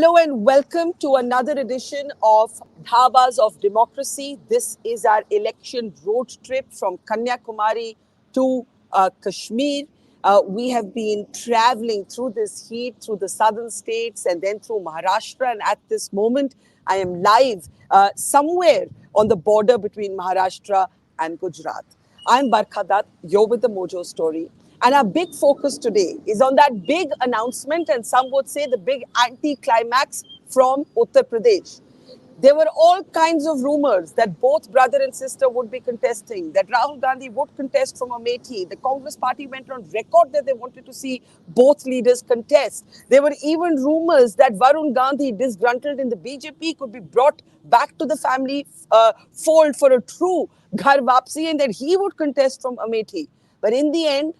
Hello and welcome to another edition of Dhabas of Democracy. This is our election road trip from Kanyakumari to Kashmir. We have been traveling through this heat, through the southern states, and then through Maharashtra. And at this moment, I am live somewhere on the border between Maharashtra and Gujarat. I'm Barkha Dutt. You're with the Mojo Story. And our big focus today is on that big announcement, and some would say the big anti-climax from Uttar Pradesh. There were all kinds of rumors that both brother and sister would be contesting, that Rahul Gandhi would contest from Amethi. The Congress party went on record that they wanted to see both leaders contest. There were even rumors that Varun Gandhi, disgruntled in the BJP, could be brought back to the family fold for a true Ghar Vapsi and that he would contest from Amethi. But in the end,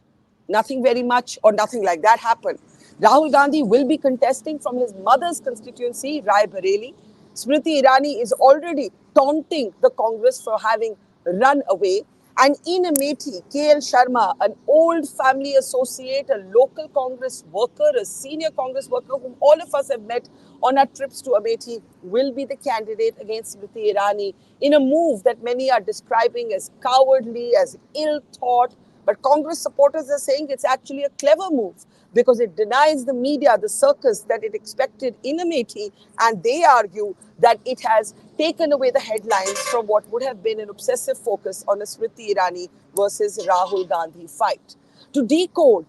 nothing very much or nothing like that happened. Rahul Gandhi will be contesting from his mother's constituency, Raebareli. Smriti Irani is already taunting the Congress for having run away. And in Amethi, KL Sharma, an old family associate, a local Congress worker, a senior Congress worker whom all of us have met on our trips to Amethi, will be the candidate against Smriti Irani in a move that many are describing as cowardly, as ill thought. But Congress supporters are saying it's actually a clever move because it denies the media the circus that it expected in Amethi, and they argue that it has taken away the headlines from what would have been an obsessive focus on a Smriti Irani versus Rahul Gandhi fight. To decode,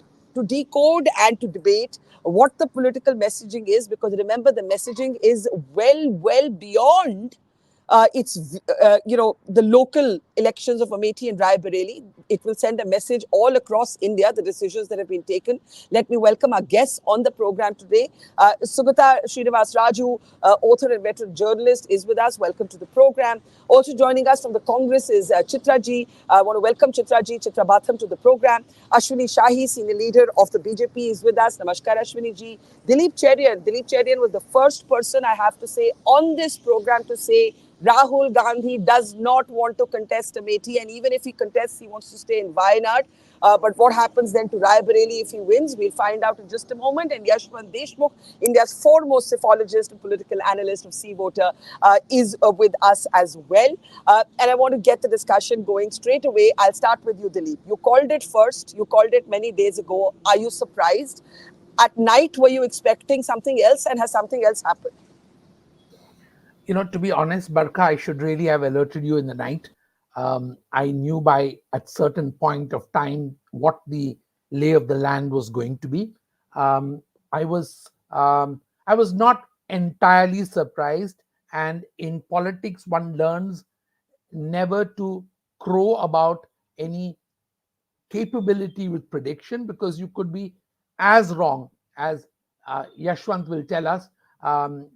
and to debate what the political messaging is, because remember the messaging is well beyond the local elections of Amethi and Raebareli. It will send a message all across India, the decisions that have been taken. Let me welcome our guests on the program today. Sugata Srinivasaraju, author and veteran journalist, is with us. Welcome to the program. Also joining us from the Congress is Chitra ji. I want to welcome Chitra ji, Chitra Batham, to the program. Ashwani Shahi, senior leader of the BJP, is with us. Namaskar, Ashwani ji. Dilip Cherian was the first person, I have to say, on this program to say Rahul Gandhi does not want to contest Amethi, and even if he contests, he wants to stay in Wayanad. But what happens then to Raebareli if he wins? We'll find out in just a moment. And Yashwant Deshmukh, India's foremost psephologist and political analyst of Sea Voter, is with us as well. And I want to get the discussion going straight away. I'll start with you, Dilip. You called it first. You called it many days ago. Are you surprised? At night, were you expecting something else, and has something else happened? To be honest, Barkha, I should really have alerted you in the night. I knew by at certain point of time what the lay of the land was going to be. Um, I was I was not entirely surprised, and in politics, one learns never to crow about any capability with prediction because you could be as wrong as Yashwant will tell us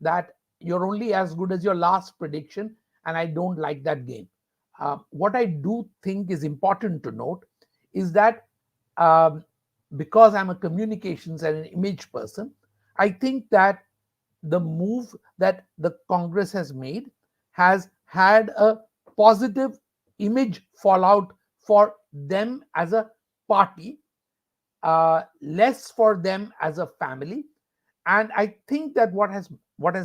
that you're only as good as your last prediction, and I don't like that game. What I do think is important to note is that um, because I'm a communications and an image person, I think that the move that the Congress has made has had a positive image fallout for them as a party, less for them as a family. And I think that what has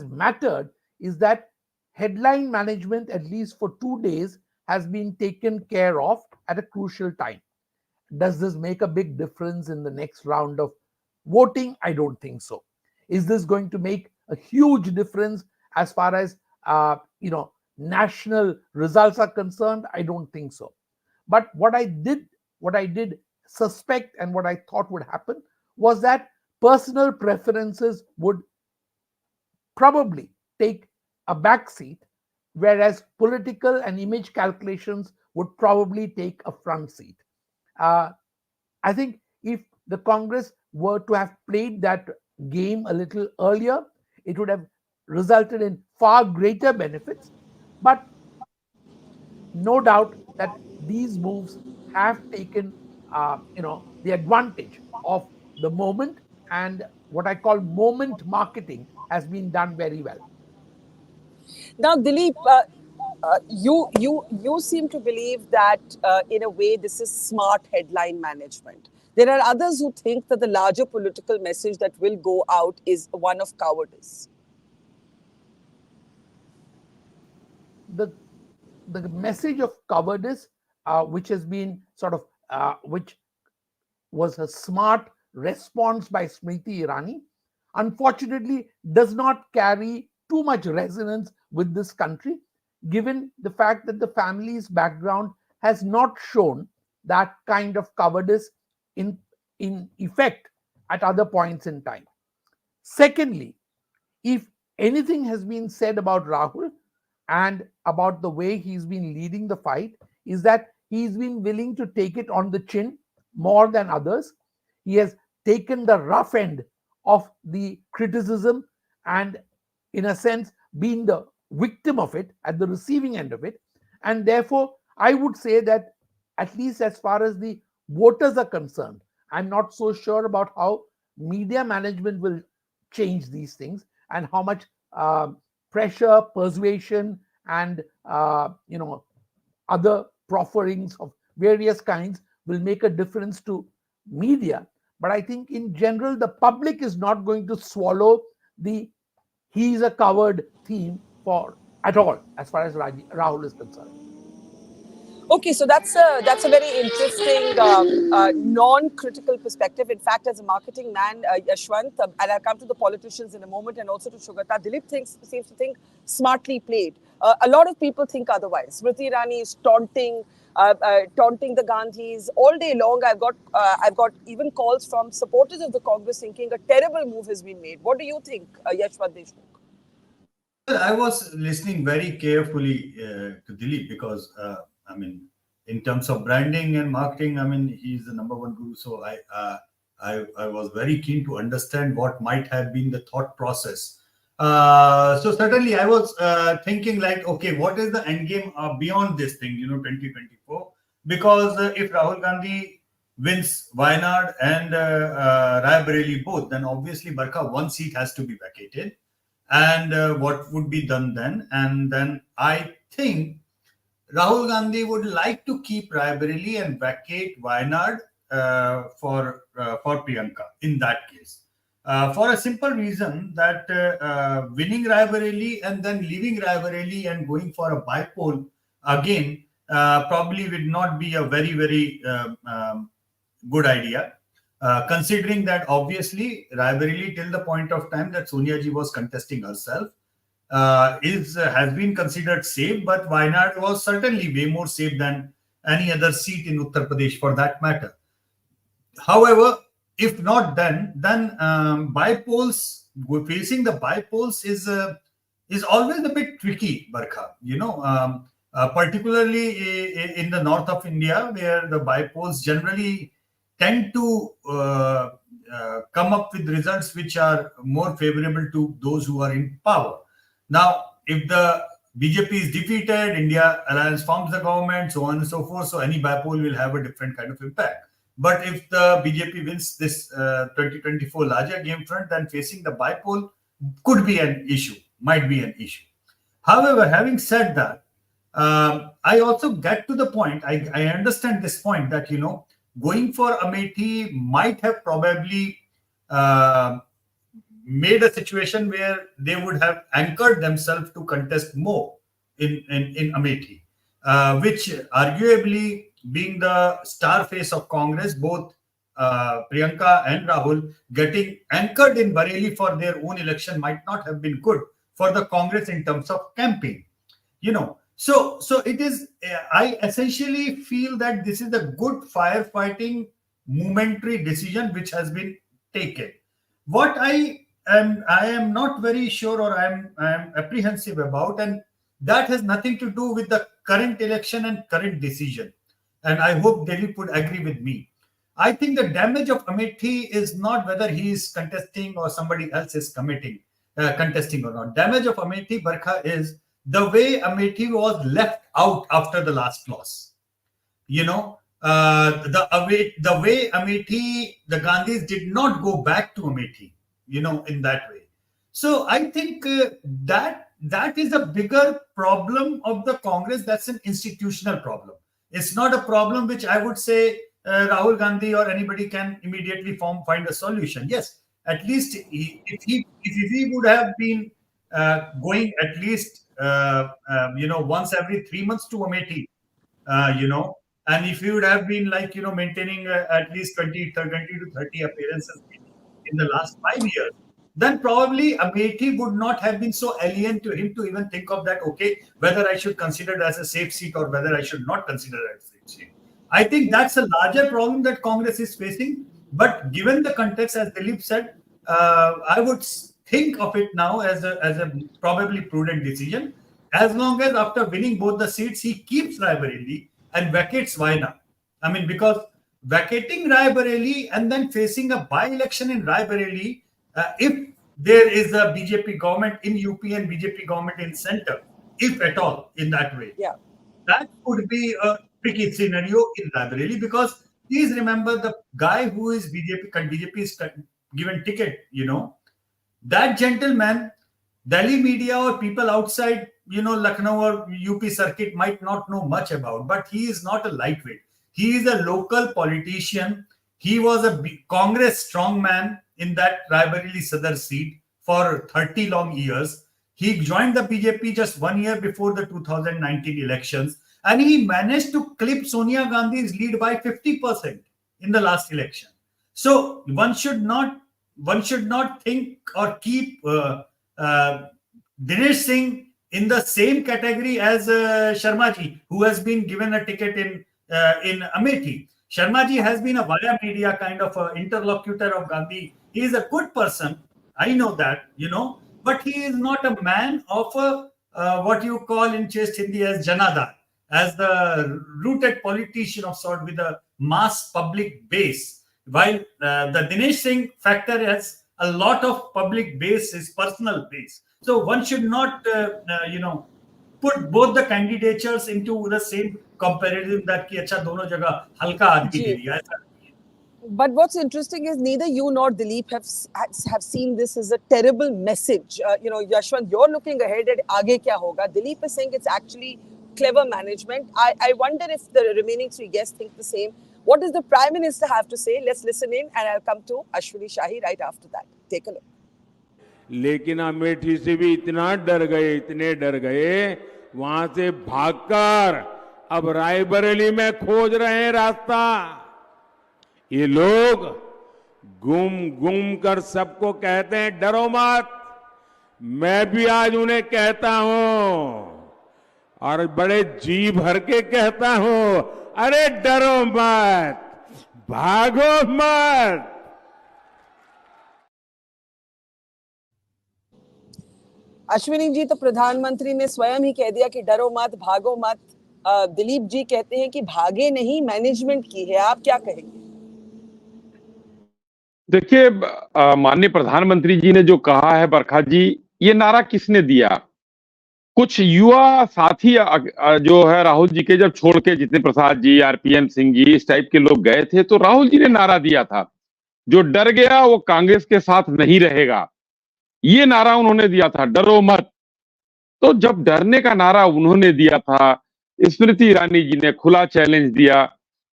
mattered is that headline management, at least for 2 days, has been taken care of at a crucial time. Does this make a big difference in the next round of voting? I don't think so. Is this going to make a huge difference as far as national results are concerned? I don't think so. But what I did suspect and what I thought would happen was that personal preferences would probably take a back seat, whereas political and image calculations would probably take a front seat. Uh, I think if the Congress were to have played that game a little earlier, it would have resulted in far greater benefits. But no doubt that these moves have taken, the advantage of the moment, and what I call moment marketing has been done very well. Now, Dilip, you seem to believe that in a way this is smart headline management. There are others who think that the larger political message that will go out is one of cowardice. the the message of cowardice, which has been sort of which was a smart response by Smriti Irani, unfortunately does not carry too much resonance with this country, given the fact that the family's background has not shown that kind of cowardice in, in effect at other points in time. Secondly, if anything has been said about Rahul and about the way he's been leading the fight, is that he's been willing to take it on the chin more than others. He has taken the rough end of the criticism and, in a sense, been the victim of it at the receiving end of it. And therefore, I would say that, at least as far as the voters are concerned, I'm not so sure about how media management will change these things and how much pressure, persuasion, and other profferings of various kinds will make a difference to media. But I think in general, the public is not going to swallow the "he's a coward" theme for at all, as far as Rahul is concerned. Okay, so that's a very interesting non-critical perspective. In fact, as a marketing man, Yashwant, and I'll come to the politicians in a moment, and also to Sugata. Dilip seems to think smartly played. A lot of people think otherwise. Smriti Irani is taunting the Gandhis all day long. I've got even calls from supporters of the Congress thinking a terrible move has been made. What do you think, Yashwant Deshmukh? Well, I was listening very carefully to Dilip because, I mean, in terms of branding and marketing, I mean, he's the number one guru. So I was very keen to understand what might have been the thought process. So certainly, I was thinking like, okay, what is the end game beyond this thing? 2024. Because if Rahul Gandhi wins Wayanad and Raebareli both, then obviously Barkha one seat has to be vacated. And what would be done then? And then I think Rahul Gandhi would like to keep Raebareli and vacate Wayanad for Priyanka in that case. For a simple reason that winning Raebareli and then leaving Raebareli and going for a bipole again probably would not be a very, very good idea. Considering that obviously Raebareli till the point of time that Sonia ji was contesting herself has been considered safe, but Wayanad was certainly way more safe than any other seat in Uttar Pradesh for that matter. However, if not then bipoles, facing the bipoles is always a bit tricky, Barkha. Particularly in the north of India, where the bipoles generally tend to come up with results which are more favorable to those who are in power. Now, if the BJP is defeated, India Alliance forms the government, so on and so forth, so any bipole will have a different kind of impact. But if the BJP wins this 2024 larger game front, then facing the bipole could be an issue, might be an issue. However, having said that, I also get to the point, I understand this point that, going for Amethi might have probably made a situation where they would have anchored themselves to contest more in Amethi, which arguably, being the star face of Congress, both Priyanka and Rahul getting anchored in Bareli for their own election might not have been good for the Congress in terms of campaign. So it is. I essentially feel that this is a good firefighting, momentary decision which has been taken. What I am not very sure, or I am apprehensive about, and that has nothing to do with the current election and current decision. And I hope Dilip would agree with me. I think the damage of Amethi is not whether he is contesting or somebody else is contesting or not. Damage of Amethi, Barkha, is the way Amethi was left out after the last clause. The way Amethi, the Gandhis did not go back to Amethi, in that way. So I think that is a bigger problem of the Congress. That's an institutional problem. It's not a problem which I would say Rahul Gandhi or anybody can immediately find a solution. Yes, at least if he would have been going at least once every 3 months to Amethi, and if you would have been like, maintaining at least 20 to 30 appearances in the last 5 years, then probably Amethi would not have been so alien to him to even think of that, okay, whether I should consider it as a safe seat or whether I should not consider it as a safe seat. I think that's a larger problem that Congress is facing. But given the context, as Dilip said, I would think of it now as a probably prudent decision, as long as after winning both the seats, he keeps Raebareli and vacates Wayanad. I mean, because vacating Raebareli and then facing a by-election in Raebareli, if there is a BJP government in UP and BJP government in center, if at all, in that way, that could be a tricky scenario in Raebareli, because please remember the guy who is BJP is given ticket, that gentleman, Delhi media or people outside, Lucknow or UP circuit might not know much about, but he is not a lightweight. He is a local politician. He was a Congress strongman in that Raebareli Sadar seat for 30 long years. He joined the BJP just 1 year before the 2019 elections, and he managed to clip Sonia Gandhi's lead by 50% in the last election. So one should not think or keep Dinesh Singh in the same category as Sharma ji, who has been given a ticket in Amethi. Sharma ji has been a via media kind of interlocutor of Gandhi. He is a good person, I know that, but he is not a man of what you call in chaste Hindi as Janadar, as the rooted politician of sort with a mass public base. While the Dinesh Singh factor has a lot of public base, his personal base. So one should not, put both the candidatures into the same comparison that ki acha dono jagah halka aadmi de diya. But what's interesting is neither you nor Dilip have seen this as a terrible message. Yashwant, you're looking ahead at aage kya hoga. Dilip is saying it's actually clever management. I wonder if the remaining three guests think the same. What does the Prime Minister have to say? Let's listen in, and I'll come to Ashwani Shahi right after that. Take a look. लेकिन अमेठी से भी इतने डर गए, वहां से भागकर अब रायबरेली में खोज रहे हैं रास्ता। ये लोग गुम कर सबको कहते हैं डरो मत। मैं भी आज उन्हें कहता हूं और बड़े जी भर के कहता हूं, अरे डरो मत, भागो मत। अश्विनी जी, तो प्रधानमंत्री ने स्वयं ही कह दिया कि डरो मत, भागो मत। दिलीप जी कहते हैं कि भागे नहीं, मैनेजमेंट की है। आप क्या कहेंगे? देखिए, माननीय प्रधानमंत्री जी ने जो कहा है, बरखा जी, ये नारा किसने दिया? कुछ युवा साथी जो है राहुल जी के जब छोड़ के जितने प्रसाद जी, आरपीएन सिंह जी, इस टाइप के लोग गए थे, तो राहुल जी ने नारा दिया था, जो डर गया वो कांग्रेस के साथ नहीं रहेगा। ये नारा उन्होंने दिया था, डरो मत। तो जब डरने का नारा उन्होंने दिया था, स्मृति ईरानी जी ने खुला चैलेंज दिया,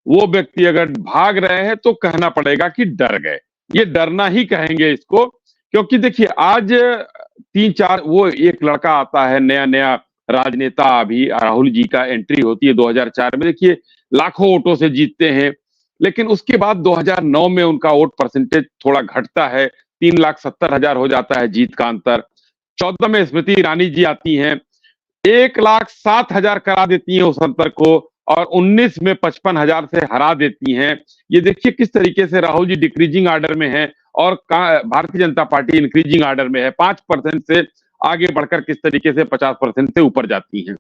वो व्यक्ति अगर भाग रहे हैं तो कहना पड़ेगा कि डर गए। ये डरना ही कहेंगे इसको, क्योंकि देखिए आज 3-4 वो एक लड़का आता है नया राजनेता, अभी राहुल जी का एंट्री होती है 2004 में, देखिए लाखों वोटों से जीतते हैं, लेकिन उसके बाद 2009 में उनका वोट परसेंटेज थोड़ा घटता है, 3,70,000 हो जाता है जीत का अंतर। 14 में स्मृति ईरानी जी आती हैं, 1,07,000 करा देती हैं उस अंतर को, और 19 में 55,000 से हरा देती हैं। ये देखिए किस तरीके से राहुल जी डिक्रीजिंग ऑर्डर में है और Bharatiya Janata party increasing order में है, 5% से आगे बढ़कर किस तरीके से 50% से ऊपर जाती हैं।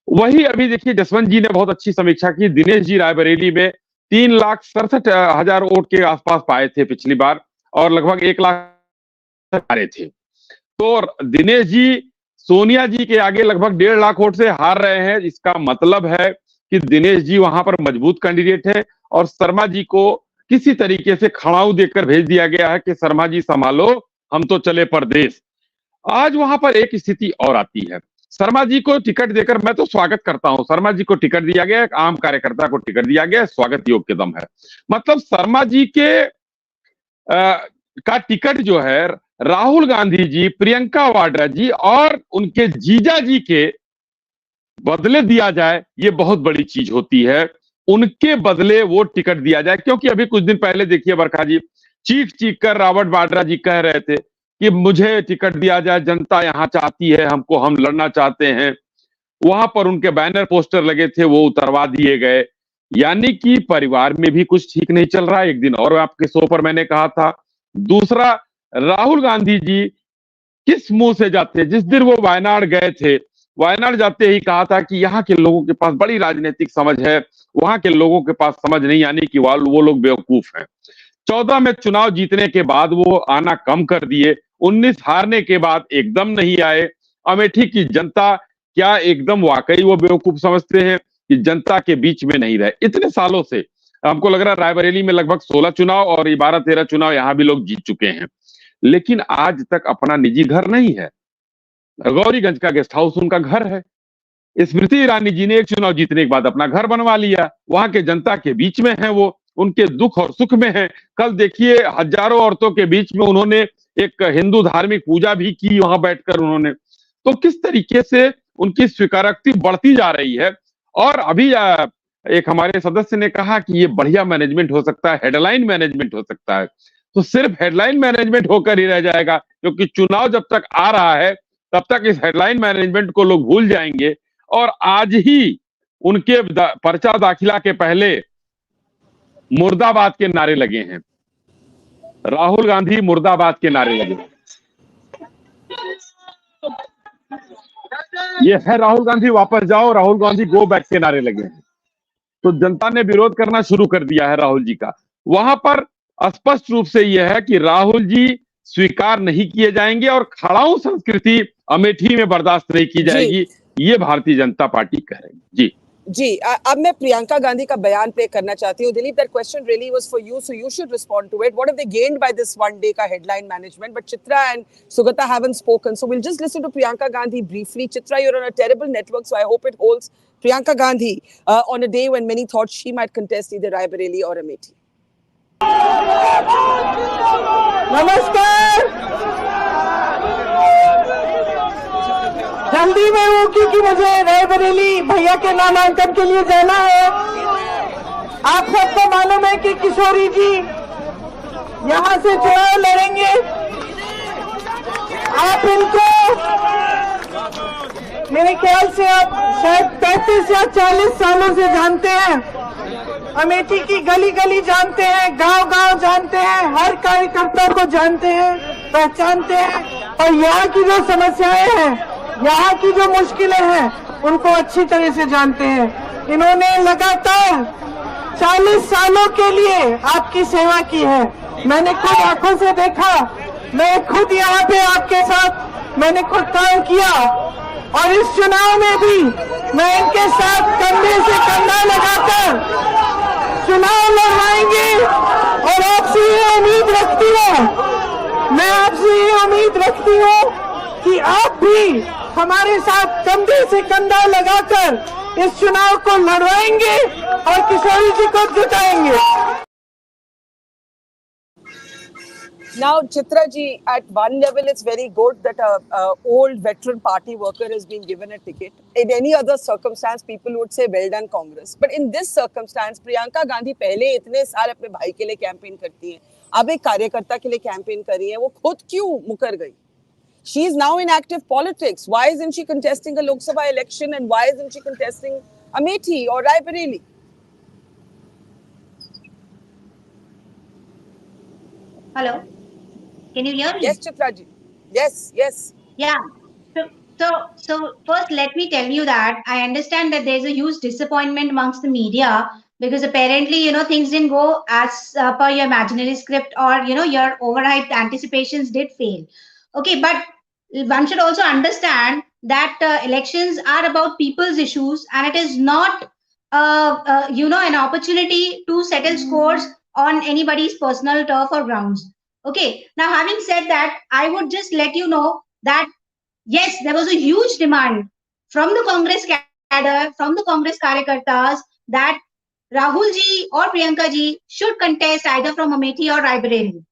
वही अभी देखिए जसवंत जी ने बहुत अच्छी समीक्षा की, दिनेश जी रायबरेली में 3,67,000 वोट के आसपास पाए थे पिछली बार, और लगभग 1,00,000 हारे थे। तो दिनेश जी सोनिया जी के आगे लगभग 1.5 लाख वोट से हार रहे हैं। इसका मतलब है कि दिनेश जी वहां पर मजबूत कैंडिडेट है, और शर्मा जी को किसी तरीके से खड़ाऊ देकर भेज दिया गया है कि शर्मा जी संभालो, हम तो चले परदेश। आज वहां पर एक स्थिति और आती है, शर्मा जी को टिकट देकर, मैं तो स्वागत करता हूं, शर्मा जी को टिकट दिया गया, एक आम कार्यकर्ता को टिकट दिया गया, स्वागत योग्य कदम है। मतलब शर्मा जी के का टिकट जो है राहुल गांधी जी, प्रियंका वाड्रा जी और उनके जीजा जी के बदले दिया जाए, ये बहुत बड़ी चीज होती है। उनके बदले वो टिकट दिया जाए, क्योंकि अभी कुछ दिन पहले देखिए बरखा जी, चीख चीख कर रावत वाड्रा जी कह रहे थे कि मुझे टिकट दिया जाए, जनता यहां चाहती है हमको, हम लड़ना चाहते हैं। वहां पर उनके बैनर पोस्टर लगे थे, वो उतरवा दिए गए। यानी कि परिवार में भी कुछ ठीक नहीं चल रहा है। एक दिन और आपके शो पर मैंने कहा था। दूसरा, राहुल गांधी जी किस मुंह से जाते, जिस दिन वो वायनाड गए थे, वायनाड जाते ही कहा था कि यहाँ के लोगों के पास बड़ी राजनीतिक समझ है, वहां के लोगों के पास समझ नहीं, यानी कि वो लोग बेवकूफ हैं। 14 में चुनाव जीतने के बाद वो आना कम कर दिए, 19 हारने के बाद एकदम नहीं आए। अमेठी की जनता क्या एकदम वाकई वो बेवकूफ समझते हैं कि जनता के बीच में नहीं रहे इतने सालों से? हमको लग रहा है रायबरेली में लगभग 16 चुनाव और 12-13 चुनाव यहां भी लोग जीत चुके हैं, लेकिन आज तक अपना निजी घर नहीं है। गौरीगंज का गेस्ट हाउस उनका घर है। स्मृति ईरानी जी ने एक चुनाव जीतने के बाद अपना घर बनवा लिया, वहां के जनता के बीच में है, वो उनके दुख और सुख में है। कल देखिए हजारों औरतों के बीच में उन्होंने एक हिंदू धार्मिक पूजा भी की वहां बैठकर उन्होंने। तो किस तरीके से उनकी स्वीकारोक्ति बढ़ती जा रही है। और अभी एक हमारे सदस्य ने कहा कि ये बढ़िया मैनेजमेंट हो सकता है, हेडलाइन मैनेजमेंट हो सकता है। तो सिर्फ हेडलाइन मैनेजमेंट होकर ही रह जाएगा, क्योंकि चुनाव जब तक आ रहा है तब तक इस हेडलाइन मैनेजमेंट को लोग भूल जाएंगे। और आज ही उनके पर्चा दाखिला के पहले मुर्दाबाद के नारे लगे हैं, राहुल गांधी मुर्दाबाद के नारे लगे। ये है राहुल गांधी वापस जाओ, राहुल गांधी गो बैक के नारे लगे हैं। तो जनता ने विरोध करना शुरू कर दिया है राहुल जी का। वहां पर स्पष्ट रूप से यह है कि राहुल जी स्वीकार नहीं किए जाएंगे और खड़ाऊ संस्कृति अमेठी में बर्दाश्त नहीं की जाएगी, ये भारतीय जनता पार्टी कहेगी। जी जी, अब मैं प्रियंका गांधी का बयान प्ले करना चाहती हूँ। Dilip, that question really was for you, so you should respond to it. What have they gained by this one day ka headline management? But Chitra and Sugata haven't spoken, so we'll just listen to Priyanka Gandhi briefly. Chitra, you're on a terrible network, so I hope it holds. Priyanka Gandhi, on a day when many thought she might contest either Raebareli or Amethi. नमस्कार। जल्दी में हूँ क्योंकि मुझे रायबरेली भैया के नामांकन के लिए जाना है। आप सबको मालूम है कि किशोरी जी यहाँ से चुनाव लड़ेंगे। आप इनको मेरे ख्याल से आप शायद 35 या 40 सालों से जानते हैं। अमेठी की गली गली जानते हैं, गांव गांव जानते हैं, हर कार्यकर्ता को जानते हैं, पहचानते हैं। और यहाँ की जो समस्याएं हैं, यहाँ की जो मुश्किलें हैं, उनको अच्छी तरह से जानते हैं। इन्होंने लगातार 40 सालों के लिए आपकी सेवा की है। मैंने खुद आंखों से देखा, मैं खुद यहाँ पे आपके साथ मैंने खुद काम किया और इस चुनाव में भी मैं इनके साथ कंधे से कंधा लगाकर चुनाव लड़वाएंगे। और आपसे ये उम्मीद रखती हूँ, मैं आपसे ये उम्मीद रखती हूँ कि आप भी हमारे साथ कंधे से कंधा लगाकर इस चुनाव को लड़वाएंगे और किशोरी जी को जिताएंगे। Now, Chitra ji, at one level, it's very good that a old veteran party worker has been given a ticket. In any other circumstance, people would say, well done, Congress. But in this circumstance, Priyanka Gandhi पहले इतने साल अपने भाई के लिए campaign करती हैं, अब एक कार्यकर्ता के लिए कैंपेन कर रही हैं, वो खुद क्यों मुकर गई? She is now in active politics. Why isn't she contesting a Lok Sabha election, and why isn't she contesting Amethi or Raebareli? Hello. Can you hear me? Yes, Chitra ji. Yes, yes. Yeah. So first, let me tell you that I understand that there's a huge disappointment amongst the media because apparently, things didn't go as per your imaginary script, or, your overhyped anticipations did fail. Okay, but one should also understand that elections are about people's issues, and it is not, an opportunity to settle scores on anybody's personal turf or grounds. Okay, now having said that, I would just let you know that yes, there was a huge demand from the Congress cadre, from the Congress Karyakartas, that Rahul ji or Priyanka ji should contest either from Amethi or Raebareli.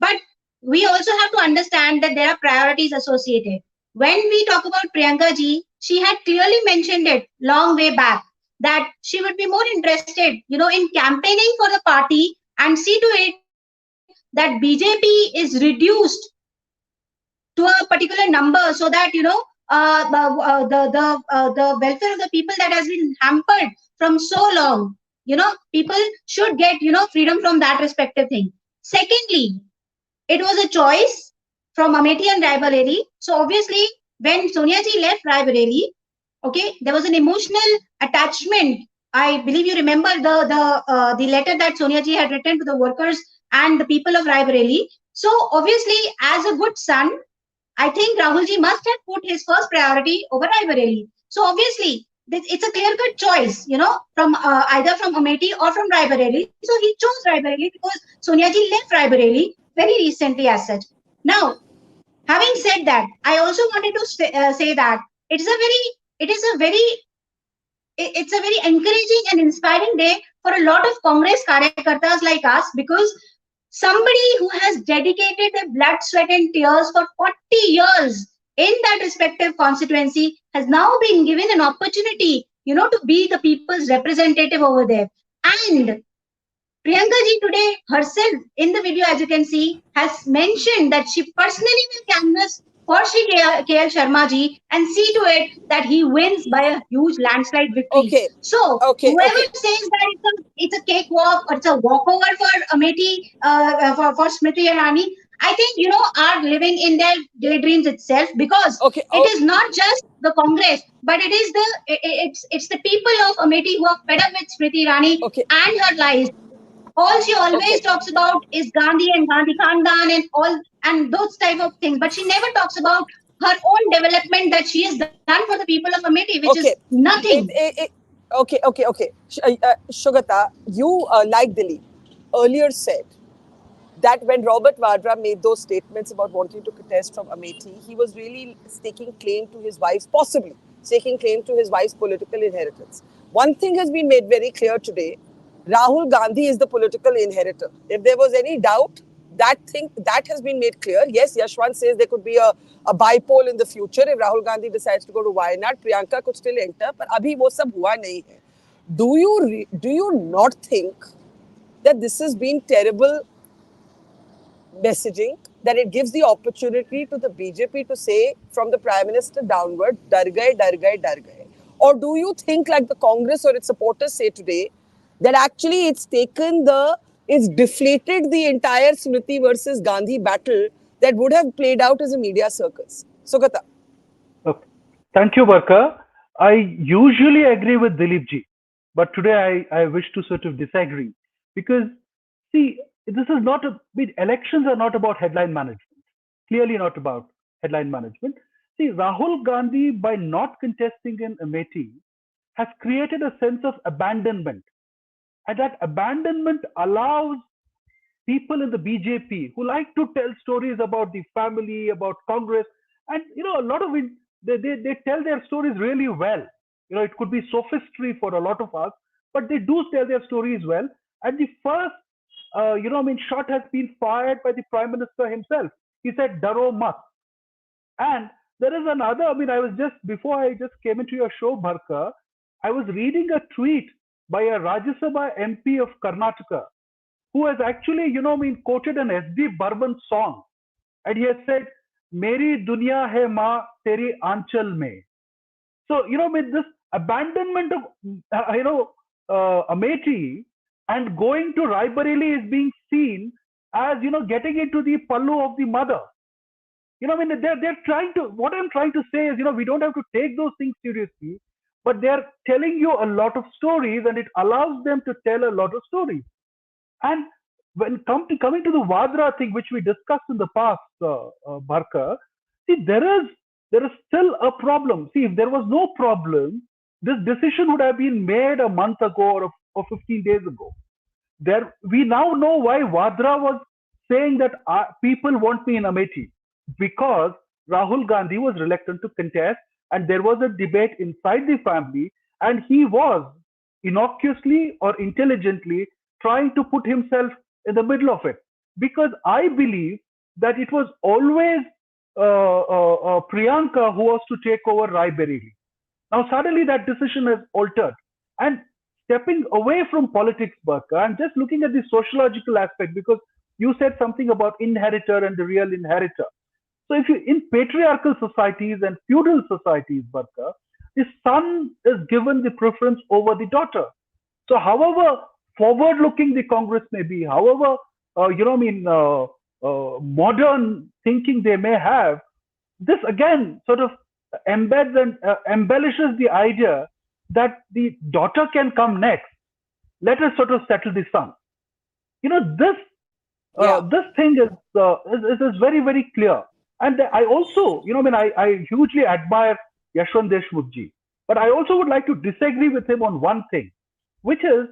But we also have to understand that there are priorities associated. When we talk about Priyanka ji, she had clearly mentioned it long way back that she would be more interested, in campaigning for the party and see to it that BJP is reduced to a particular number so that the welfare of the people that has been hampered from so long, people should get freedom from that respective thing. Secondly, it was a choice from Amethi and Raebareli. So obviously, when Sonia ji left Raebareli, okay, there was an emotional attachment. I believe you remember the letter that Sonia ji had written to the workers and the people of Raebareli. So obviously, as a good son, I think Rahul ji must have put his first priority over Raebareli. So obviously, it's a clear-cut choice, from either from Amethi or from Raebareli. So he chose Raebareli because Sonia ji left Raebareli very recently as such. Now, having said that, I also wanted to say that it's a very encouraging and inspiring day for a lot of Congress karyakartas like us, because somebody who has dedicated their blood, sweat, and tears for 40 years in that respective constituency has now been given an opportunity, to be the people's representative over there. And Priyanka ji today herself in the video, as you can see, has mentioned that she personally will canvass for Shri KL Sharma ji and see to it that he wins by a huge landslide victory. Okay, So okay, whoever okay. says that it's a cakewalk or it's a walkover for Amethi, for Smriti Irani, I think are living in their daydreams itself, because Okay, it oh, is not just the Congress, but it's the people of Amethi who are fed up with Smriti Irani okay, and her lies. All she always okay, talks about is Gandhi and Gandhi Khandan and all and those type of things, but she never talks about her own development that she has done for the people of Amethi, which is okay. nothing. Okay, okay, okay. Sugata, you, like Dilip, earlier said that when Robert Vadra made those statements about wanting to contest from Amethi, he was really staking claim to his wife's, possibly staking claim to his wife's political inheritance. One thing has been made very clear today: Rahul Gandhi is the political inheritor. If there was any doubt, that has been made clear. Yes, Yashwant says there could be a bipole in the future if Rahul Gandhi decides to go to Wayanad. Priyanka could still enter, but abhi wo sab hua nahi hai. Do you not think that this has been terrible messaging, that it gives the opportunity to the BJP to say from the Prime Minister downward, dar gaye, dar gaye, dar gaye? Or do you think, like the Congress or its supporters say today, that actually it's deflated the entire Smriti versus Gandhi battle that would have played out as a media circus? Sugata. Okay. Thank you, Barkha. I usually agree with Dilip ji, but today I wish to sort of disagree, because, see, this is not elections are not about headline management. Clearly not about headline management. See, Rahul Gandhi, by not contesting in Amethi, has created a sense of abandonment. And that abandonment allows people in the BJP who like to tell stories about the family, about Congress, and a lot of it, they tell their stories really well. It could be sophistry for a lot of us, but they do tell their stories well. And the first, shot has been fired by the Prime Minister himself. He said, "Daro mat." And there is another. I was just before I just came into your show, Barkha, I was reading a tweet by a Rajya Sabha MP of Karnataka, who has actually, quoted an S.D. Burman song. And he has said, "Meri dunya hai ma teri aanchal mein." So, with this abandonment of, Amethi and going to Raebareli is being seen as, getting into the pallu of the mother. They're trying to, what I'm trying to say is, we don't have to take those things seriously, but they're telling you a lot of stories, and it allows them to tell a lot of stories. And when coming to the Vadra thing, which we discussed in the past, Barkha, see, there is still a problem. See, if there was no problem, this decision would have been made a month ago or 15 days ago. We now know why Vadra was saying that people want me in Amethi, because Rahul Gandhi was reluctant to contest, and there was a debate inside the family, and he was innocuously or intelligently trying to put himself in the middle of it. Because I believe that it was always Priyanka who was to take over Raebareli. Now suddenly that decision has altered. And stepping away from politics, Barkha, I'm just looking at the sociological aspect, because you said something about inheritor and the real inheritor. So if you, in patriarchal societies and feudal societies, Barkha, the son is given the preference over the daughter. So however forward-looking the Congress may be, however modern thinking they may have, this again sort of embeds and embellishes the idea that the daughter can come next. Let us sort of settle the son. This Yeah. this thing is very, very clear. And I also, I hugely admire Yashwant Deshmukh ji, but I also would like to disagree with him on one thing, which is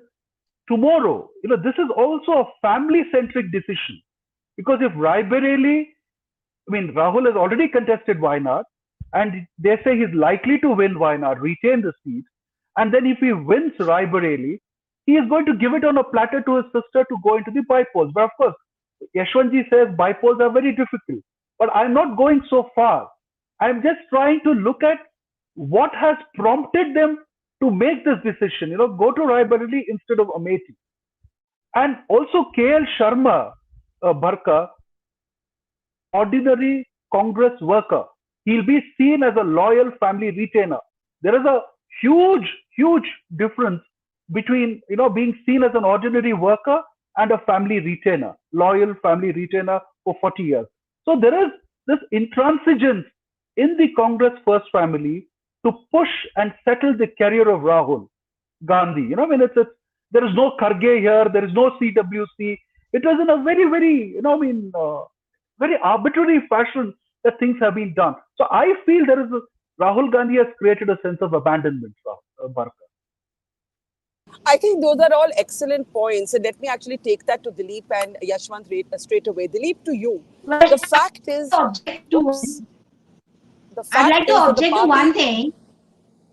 tomorrow, this is also a family-centric decision. Because if Raebareli, Rahul has already contested Wayanad, and they say he's likely to win Wayanad, retain the seat. And then if he wins Raebareli, he is going to give it on a platter to his sister to go into the bypolls. But of course, Yashwantji says bypolls are very difficult. But I'm not going so far. I'm just trying to look at what has prompted them to make this decision. Go to Raebareli instead of Amethi. And also KL Sharma, Barkha, ordinary Congress worker. He'll be seen as a loyal family retainer. There is a huge, huge difference between being seen as an ordinary worker and a family retainer, loyal family retainer for 40 years. So there is this intransigence in the Congress first family to push and settle the career of Rahul Gandhi. There is no Kharge here, there is no CWC. It was in a very, very, very arbitrary fashion that things have been done. So I feel Rahul Gandhi has created a sense of abandonment, Barkha. I think those are all excellent points. And let me actually take that to Dilip and Yashwant straight away. Dilip, to you. The fact is, oops. The I'd fact like to is that the object to one party. thing.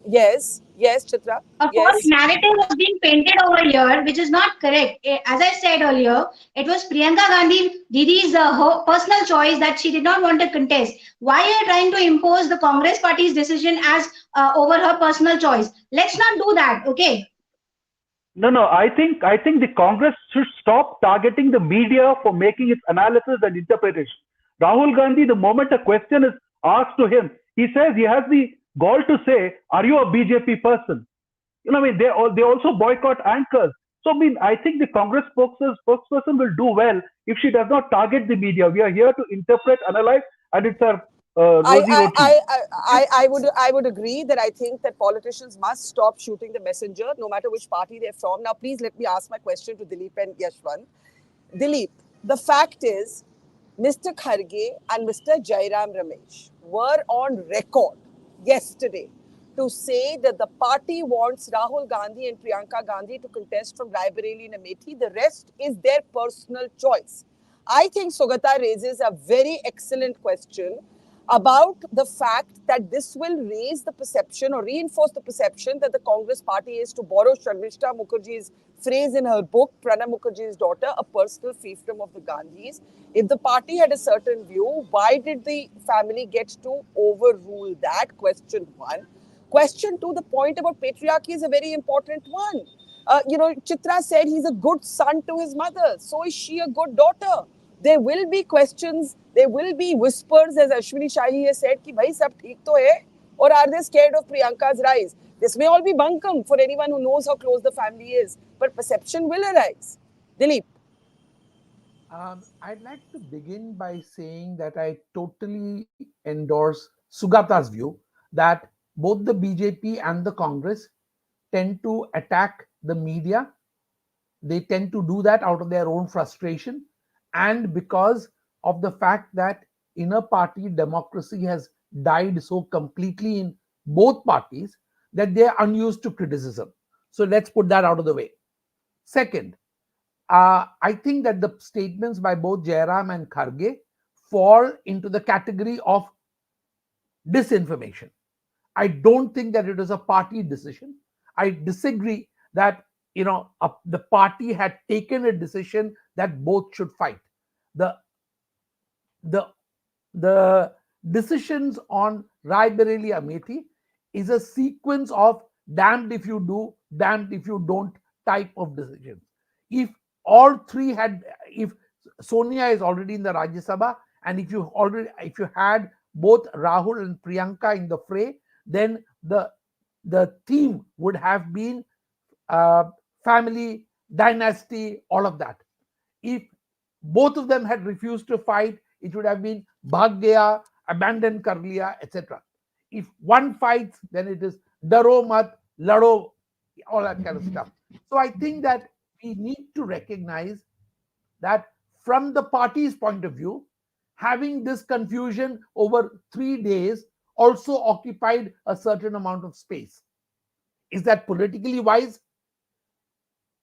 Yes, yes, Chitra. A false Yes. narrative was being painted over here, which is not correct. As I said earlier, it was Priyanka Gandhi Didi's her personal choice that she did not want to contest. Why are you trying to impose the Congress party's decision as over her personal choice? Let's not do that, okay? No. I think the Congress should stop targeting the media for making its analysis and interpretation. Rahul Gandhi, the moment a question is asked to him, he says he has the gall to say, "Are you a BJP person?" They also boycott anchors. So I think the Congress spokesperson will do well if she does not target the media. We are here to interpret, analyze, and it's our rosy roti. I would agree that I think that politicians must stop shooting the messenger, no matter which party they're from. Now, please let me ask my question to Dilip and Yashwant. Dilip, the fact is, Mr. Kharge and Mr. Jairam Ramesh were on record yesterday to say that the party wants Rahul Gandhi and Priyanka Gandhi to contest from Raebareli and Amethi. The rest is their personal choice. I think Sugata raises a very excellent question about the fact that this will raise the perception or reinforce the perception that the Congress party is, to borrow Sharmishta Mukherjee's phrase in her book, Pranab Mukherjee's daughter, a personal fiefdom of the Gandhis. If the party had a certain view, why did the family get to overrule that? Question one. Question two, the point about patriarchy is a very important one. Chitra said he's a good son to his mother. So is she a good daughter? There will be questions, there will be whispers, as Ashwani Shahi has said, कि भाई सब ठीक तो है, or are they scared of Priyanka's rise? This may all be bunkum for anyone who knows how close the family is, but perception will arise. Dilip. I'd like to begin by saying that I totally endorse Sugata's view that both the BJP and the Congress tend to attack the media. They tend to do that out of their own frustration and because of the fact that inner party democracy has died so completely in both parties that they are unused to criticism. So let's put that out of the way. Second, I think that the statements by both Jairam and Kharge fall into the category of disinformation. I don't think that it is a party decision. I disagree that the party had taken a decision that both should fight. The the decisions on Raebareli Amethi is a sequence of damned if you do, damned if you don't type of decisions. If all three had, if Sonia is already in the Rajya Sabha, and if you had both Rahul and Priyanka in the fray, then the theme would have been family, dynasty, all of that. If both of them had refused to fight, it would have been bhag gaya, abandon kar liya, etc. If one fights, then it is daro mat, lado, all that kind of stuff. So I think that we need to recognize that from the party's point of view, having this confusion over 3 days also occupied a certain amount of space. Is that politically wise?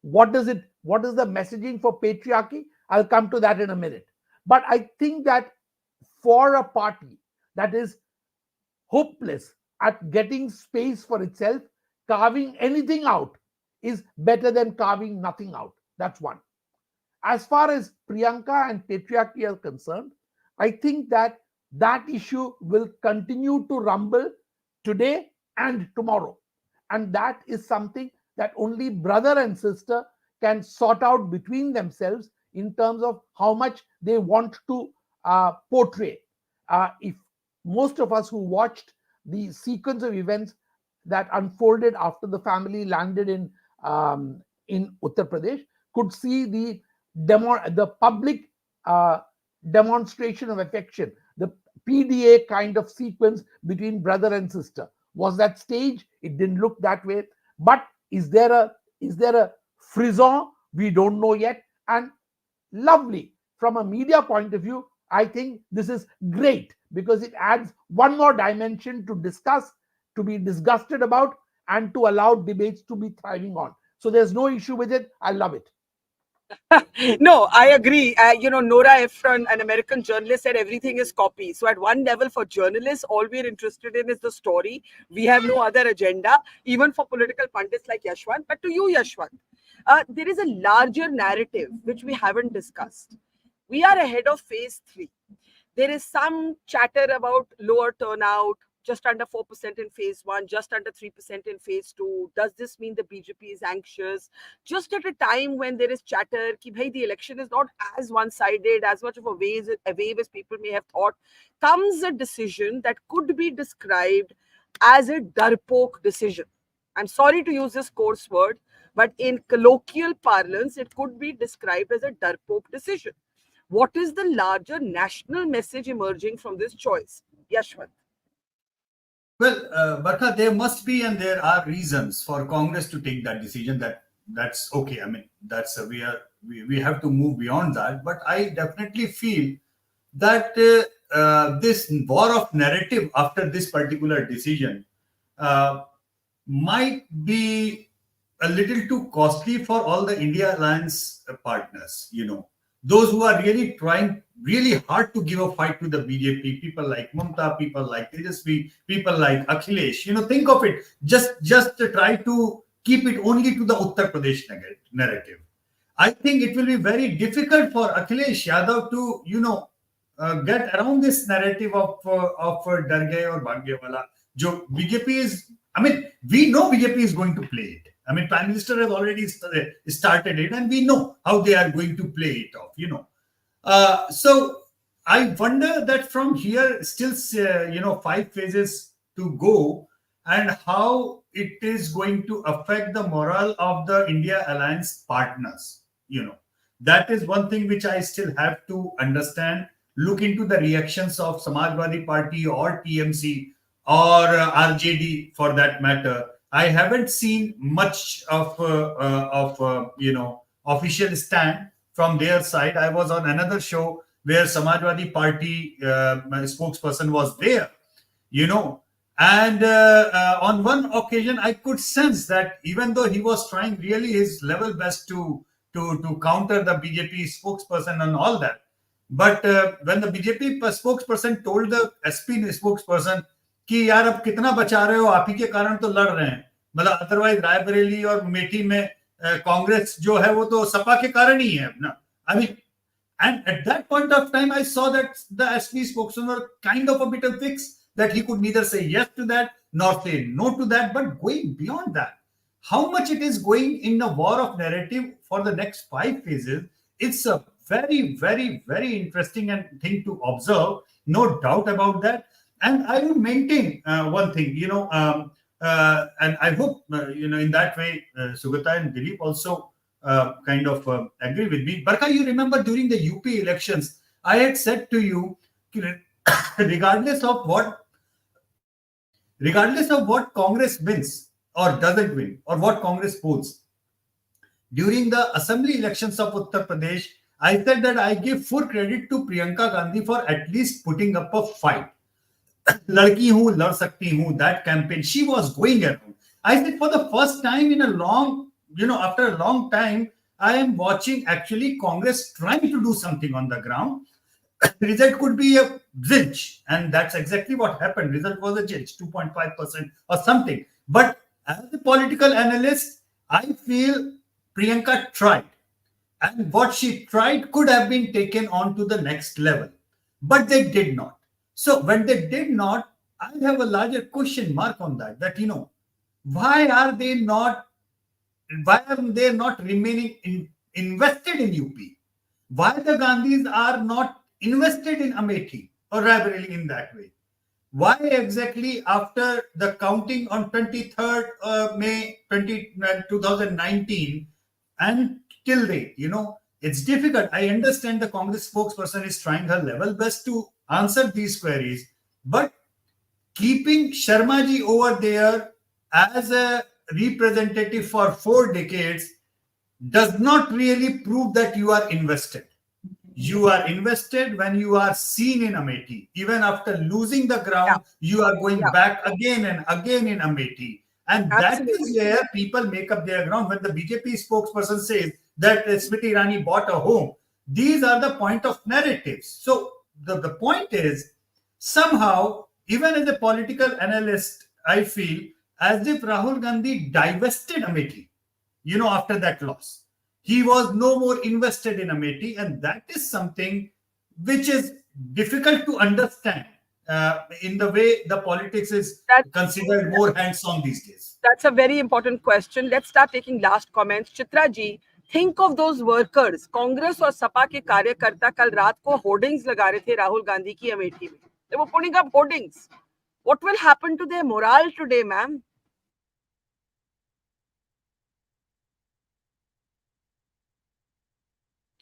What is the messaging for patriarchy? I'll come to that in a minute. But I think that for a party that is hopeless at getting space for itself, carving anything out is better than carving nothing out. That's one. As far as Priyanka and patriarchy are concerned, I think that issue will continue to rumble today and tomorrow. And that is something that only brother and sister can sort out between themselves in terms of how much they want to portray. If most of us who watched the sequence of events that unfolded after the family landed in Uttar Pradesh could see the public demonstration of affection, the PDA kind of sequence between brother and sister. Was that staged? It didn't look that way. But is there a frisson? We don't know yet. And lovely. From a media point of view, I think this is great because it adds one more dimension to discuss, to be disgusted about, and to allow debates to be thriving on. So there's no issue with it. I love it. No, I agree. Nora Ephron, an American journalist, said everything is copy. So at one level, for journalists, all we're interested in is the story. We have no other agenda, even for political pundits like Yashwant. But to you, Yashwant, there is a larger narrative which we haven't discussed. We are ahead of phase 3. There is some chatter about lower turnout, just under 4% in phase 1, just under 3% in phase 2. Does this mean the BJP is anxious? Just at a time when there is chatter ki bhai, the election is not as one-sided, as much of a wave as people may have thought, comes a decision that could be described as a darpok decision. I'm sorry to use this coarse word, but in colloquial parlance, it could be described as a darpok decision. What is the larger national message emerging from this choice? Yashwant. Well, Barkha, there must be and there are reasons for Congress to take that decision. That's okay. I mean, that's we have to move beyond that. But I definitely feel that this war of narrative after this particular decision might be a little too costly for all the India Alliance partners. Those who are really trying really hard to give a fight to the BJP, people like Mamta, people like Tejasvi, people like Akhilesh. Think of it. Just to try to keep it only to the Uttar Pradesh narrative. I think it will be very difficult for Akhilesh Yadav to, get around this narrative of Dargay or Bhagyawala. Jo BJP is, I mean, we know BJP is going to play it. I mean, Prime Minister has already started it, and we know how they are going to play it off. So I wonder that from here, still, 5 phases to go, and how it is going to affect the morale of the India Alliance partners. That is one thing which I still have to understand. Look into the reactions of Samajwadi Party or TMC or RJD for that matter. I haven't seen much of official stand from their side. I was on another show where Samajwadi Party spokesperson was there, and on one occasion I could sense that even though he was trying really his level best to counter the BJP spokesperson and all that, but when the BJP spokesperson told the SP spokesperson कि यार अब कितना बचा रहे हो, आप ही के कारण तो लड़ रहे हैं, मतलब अदरवाइज रायबरेली और अमेठी में कांग्रेस जो है वो तो सपा के कारण ही है ना. I mean, And at that point of time, I saw that the SP spokesman were kind of a bit of fix, that he could neither say yes to that nor say no to that. But going beyond that, how much it is going in a war of narrative for the next 5 phases, it's a very, very, very interesting and thing to observe. No doubt about that. And I will maintain one thing, and I hope, in that way, Sugata and Dilip also kind of agree with me. Barkha, you remember during the UP elections, I had said to you, regardless of what Congress wins or doesn't win, or what Congress polls, during the assembly elections of Uttar Pradesh, I said that I give full credit to Priyanka Gandhi for at least putting up a fight. Ladki hu, lad sakti hu, that campaign, she was going around. I said for the first time in a long, after a long time, I am watching actually Congress trying to do something on the ground. The result could be a zilch, and that's exactly what happened. Result was a zilch, 2.5% or something. But as a political analyst, I feel Priyanka tried, and what she tried could have been taken on to the next level, but they did not. So when they did not, I have a larger question mark on that. That why are they not remaining invested in UP? Why the Gandhis are not invested in Amethi or Raebareli in that way? Why exactly after the counting on 23rd May 2019 and till date, it's difficult. I understand the Congress spokesperson is trying her level best to answer these queries, but keeping Sharma ji over there as a representative for 4 decades does not really prove that you are invested. You are invested when you are seen in Amethi. Even after losing the ground, you are going back again and again in Amethi. And that is where people make up their ground. When the BJP spokesperson says that Smriti Irani bought a home, these are the point of narratives. So the point is, somehow, even as a political analyst, I feel as if Rahul Gandhi divested Amethi, after that loss. He was no more invested in Amethi, and that is something which is difficult to understand in the way the politics is considered more hands-on these days. That's a very important question. Let's start taking last comments. Chitra ji, think of those workers. Congress और सपा के कार्यकर्ता कल रात को hoardings लगा रहे थे राहुल गांधी की अमेठी में. They were putting up hoardings. What will happen to their morale today, ma'am?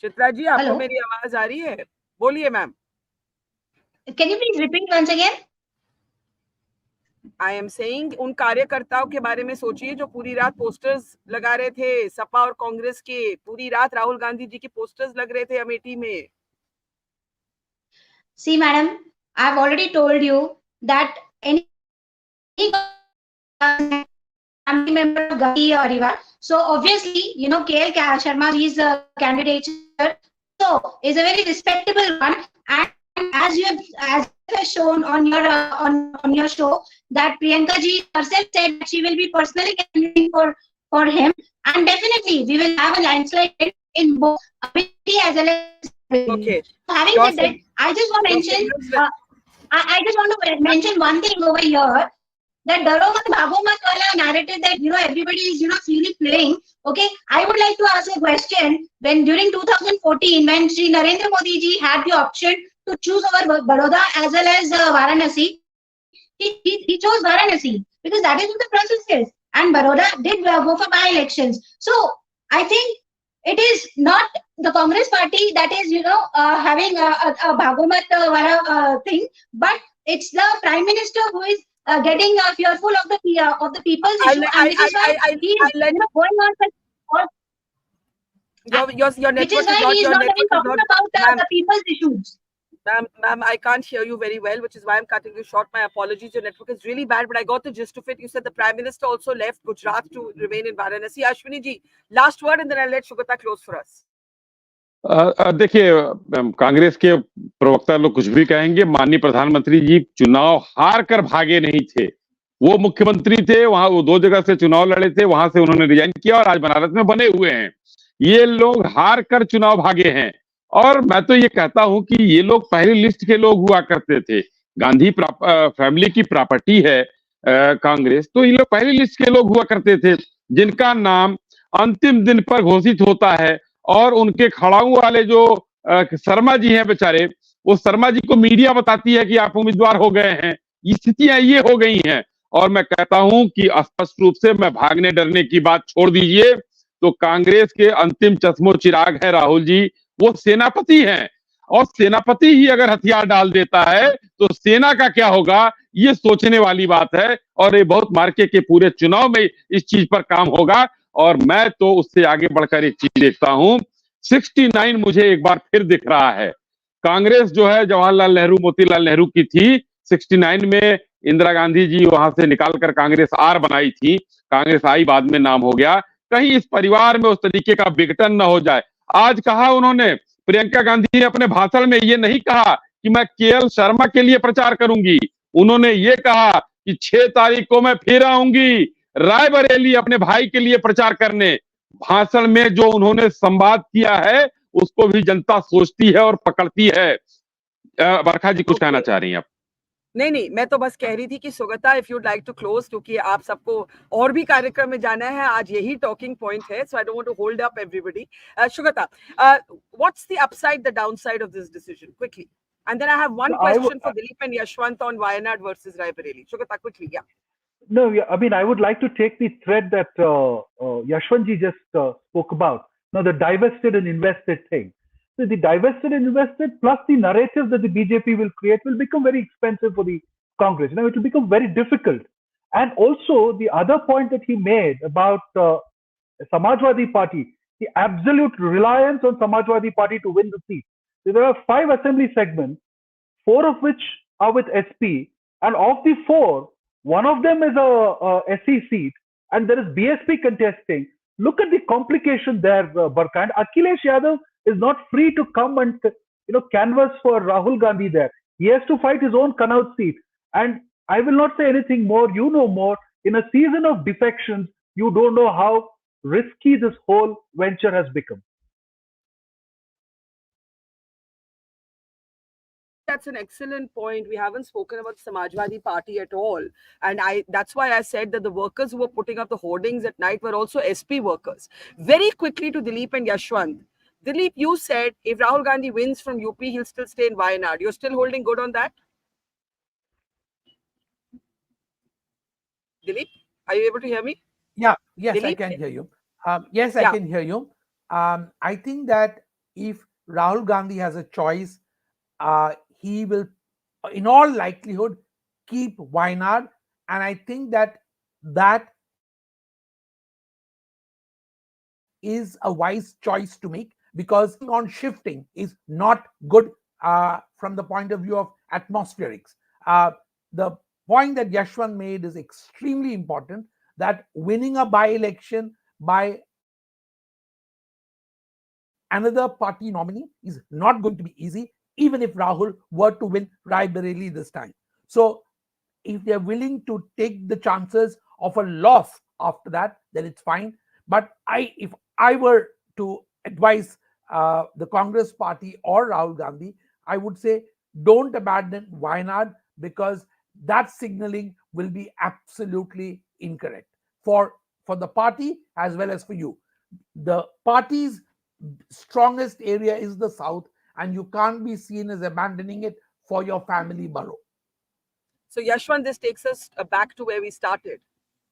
Chitra ji, आपको मेरी आवाज आ रही है? बोलिए ma'am. Can you please repeat once again? I am saying उन कार्यकर्ताओं के बारे में सोचिए जो पूरी रात पोस्टर्स लगा रहे थे, सपा और कांग्रेस के. पूरी रात राहुल गांधी जी के पोस्टर्स लग रहे थे अमेठी में. See, madam, I've already told you that any family member of Gandhi or Riva. So obviously, KL Sharma is a candidate, so is a very respectable one. And as you have shown on your on your show, that Priyanka ji herself said that she will be personally campaigning for him, and definitely we will have a landslide in both Amethi as well as. Okay. So having said that, I just want to mention. I just want to mention one thing over here. That Daromat Bhagomat wala narrative that everybody is freely playing. Okay, I would like to ask a question. When during 2014, when Sri Narendra Modi ji had the option to choose over Baroda as well as Varanasi, he chose Varanasi because that is what the process is. And Baroda did go for by-elections. So I think it is not the Congress party that is having a Bhagomat thing, but it's the Prime Minister who is getting fearful of the people's issue, and which is why he is going on your which is why he is not even talking about the people's issues. Ma'am, I can't hear you very well, which is why I'm cutting you short. My apologies. Your network is really bad, but I got the gist of it. You said the Prime Minister also left Gujarat to remain in Varanasi. Ashwani ji, last word, and then I'll let Sugata close for us. देखिए, कांग्रेस के प्रवक्ता लोग कुछ भी कहेंगे, माननीय प्रधानमंत्री जी चुनाव हार कर भागे नहीं थे. वो मुख्यमंत्री थे, वहां वो 2 जगह से चुनाव लड़े थे, वहां से उन्होंने रिजाइन किया और आज बनारस में बने हुए हैं. ये लोग हार कर चुनाव भागे हैं और मैं तो ये कहता हूं कि ये लोग पहली लिस्ट के लोग हुआ करते थे। गांधी फैमिली की प्रॉपर्टी है कांग्रेस, तो ये लोग पहली लिस्ट के लोग हुआ करते थे, जिनका नाम अंतिम दिन पर घोषित होता है। और उनके खड़ाऊ वाले जो शर्मा जी हैं बेचारे, वो शर्मा जी को मीडिया बताती है कि आप उम्मीदवार हो गए हैं। स्थितियां ये हो गई हैं। और मैं कहता हूं कि स्पष्ट रूप से, मैं भागने डरने की बात छोड़ दीजिए, तो कांग्रेस के अंतिम चश्मो चिराग है राहुल जी, वो सेनापति हैं। और सेनापति ही अगर हथियार डाल देता है तो सेना का क्या होगा, ये सोचने वाली बात है। और ये बहुत मार्के के पूरे चुनाव में इस चीज पर काम होगा। और मैं तो उससे आगे बढ़कर एक चीज देखता हूं, 69 मुझे एक बार फिर दिख रहा है। कांग्रेस जो है जवाहरलाल नेहरू मोतीलाल नेहरू की थी, 69 में इंदिरा गांधी जी वहां से निकालकर कांग्रेस आर बनाई थी। कांग्रेस आई बाद में नाम हो गया। कहीं इस परिवार में उस तरीके का विघटन न हो जाए। आज कहा उन्होंने, प्रियंका गांधी ने अपने भाषण में ये नहीं कहा कि मैं केएल शर्मा के लिए प्रचार करूंगी। उन्होंने ये कहा कि 6 तारीख को मैं फिर आऊंगी रायबरेली अपने भाई के लिए प्रचार करने। भाषण में जो उन्होंने संवाद किया है, उसको भी जनता सोचती है और पकड़ती है। बरखा जी कुछ कहना चाह रही हैं आप? नहीं नहीं, मैं तो बस कह रही थी कि Sugata, if you'd like to close, क्योंकि आप सबको और भी कार्यक्रम में जाना है, आज यही टॉकिंग पॉइंट है, so I don't want to hold up everybody. Sugata, what's the upside, the downside of this decision, quickly, and then I have one question for Dilip and Yashwant on Wayanad versus Raebareli. Sugata, quickly, yeah. No, yeah, I mean, I would like to take the thread that Yashwantji just spoke about. Now, the divested and invested thing. So the divested and invested plus the narrative that the BJP will create will become very expensive for the Congress. It will become very difficult. And also, the other point that he made about Samajwadi Party, the absolute reliance on Samajwadi Party to win the seat. So there are 5 assembly segments, 4 of which are with SP, and of the 4, one of them is a SE seat, and there is BSP contesting. Look at the complication there, Barkha. And Akhilesh Yadav is not free to come and canvas for Rahul Gandhi there. He has to fight his own Connaught seat. And I will not say anything more. You know more. In a season of defections, you don't know how risky this whole venture has become. That's an excellent point. We haven't spoken about Samajwadi Party at all. And that's why I said that the workers who were putting up the hoardings at night were also SP workers. Very quickly to Dilip and Yashwant. Dilip, you said if Rahul Gandhi wins from UP, he'll still stay in Wayanad. You're still holding good on that? Dilip, are you able to hear me? Yeah, yes, Dilip? I can hear you. Yes, I can hear you. I think that if Rahul Gandhi has a choice, he will, in all likelihood, keep Wayanad. And I think that is a wise choice to make, because on shifting is not good from the point of view of atmospherics. The point that Yashwant made is extremely important, that winning a by-election by another party nominee is not going to be easy, even if Rahul were to win Raebareli this time. So if they're willing to take the chances of a loss after that, then it's fine. But if I were to advise the Congress party or Rahul Gandhi, I would say don't abandon Wayanad, because that signaling will be absolutely incorrect for the party as well as for you. The party's strongest area is the south, and you can't be seen as abandoning it for your family borough. So Yashwant, this takes us back to where we started.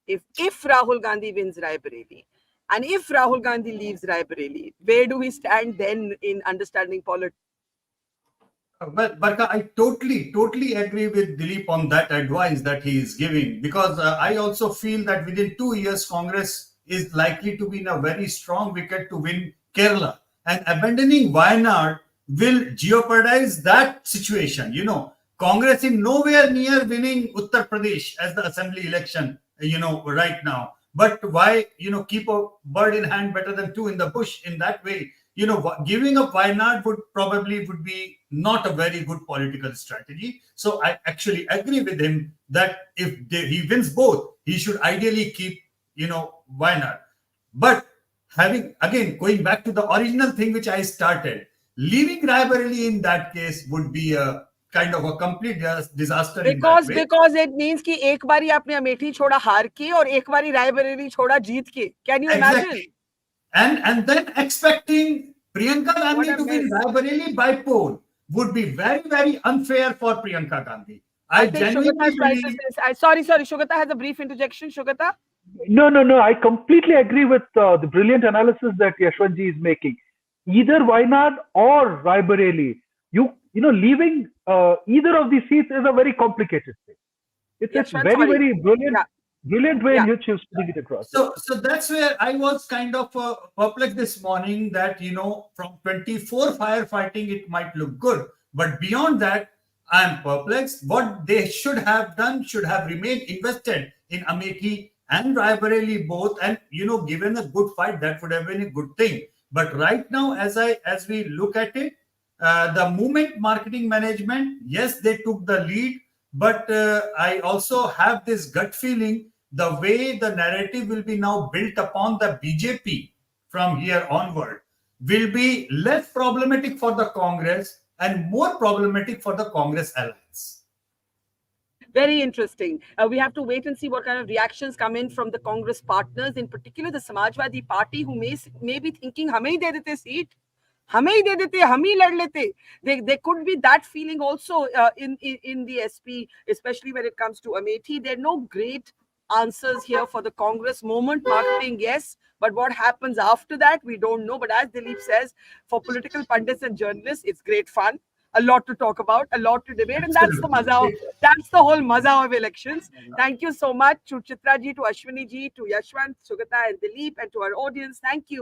If Rahul Gandhi wins Raebareli, and if Rahul Gandhi leaves Raebareli, where do we stand then in understanding politics? Well, Barkha, I totally agree with Dilip on that advice that he is giving, because I also feel that within 2 years, Congress is likely to be in a very strong wicket to win Kerala. And abandoning Wayanad will jeopardize that situation. Congress is nowhere near winning Uttar Pradesh as the assembly election, right now. But why, keep a bird in hand better than 2 in the bush in that way? Giving up Wayanad would be not a very good political strategy. So I actually agree with him that if he wins both, he should ideally keep, Wayanad. But going back to the original thing which I started, Leaving Raebareli in that case would be a kind of a complete disaster in that because way. because it means कि एक बारी आपने अमेठी छोड़ा हार के और एक बारी रायबरेली छोड़ा जीत के. Can you imagine? Exactly. And then expecting Priyanka Gandhi to win Raebareli by poll would be very, very unfair for Priyanka Gandhi. I genuinely believe. Sorry, Sugata has a brief interjection. Sugata? No. I completely agree with the brilliant analysis that Yashwantji is making. Either Wayanad or Raebareli, leaving either of these seats is a very complicated thing. It's very, very brilliant. Yeah. Brilliant way in which you're putting it across. So that's where I was kind of perplexed this morning that, from 24 firefighting, it might look good. But beyond that, I'm perplexed. What they should have done should have remained invested in Amethi and Raebareli both. And, given a good fight, that would have been a good thing. But right now, as we look at it, the movement marketing management, yes, they took the lead. But I also have this gut feeling the way the narrative will be now built upon the BJP from here onward will be less problematic for the Congress and more problematic for the Congress alliance. Very interesting. We have to wait and see what kind of reactions come in from the Congress partners, in particular the Samajwadi Party, who may be thinking, "Hame hi de dete seat. हमें ही दे देते, हम ही लड़ लेते." There could be that feeling also in the SP, especially when it comes to Amethi. There are no great answers here for the Congress. Moment marketing, yes, but what happens after that, we don't know. But as Dilip says, for political pundits and journalists, it's great fun. A lot to talk about, a lot to debate, and that's the whole maza of elections. Thank you so much to Chitra ji, to Ashwani ji, to Yashwant, Sugata and Dilip, and to our audience. Thank you.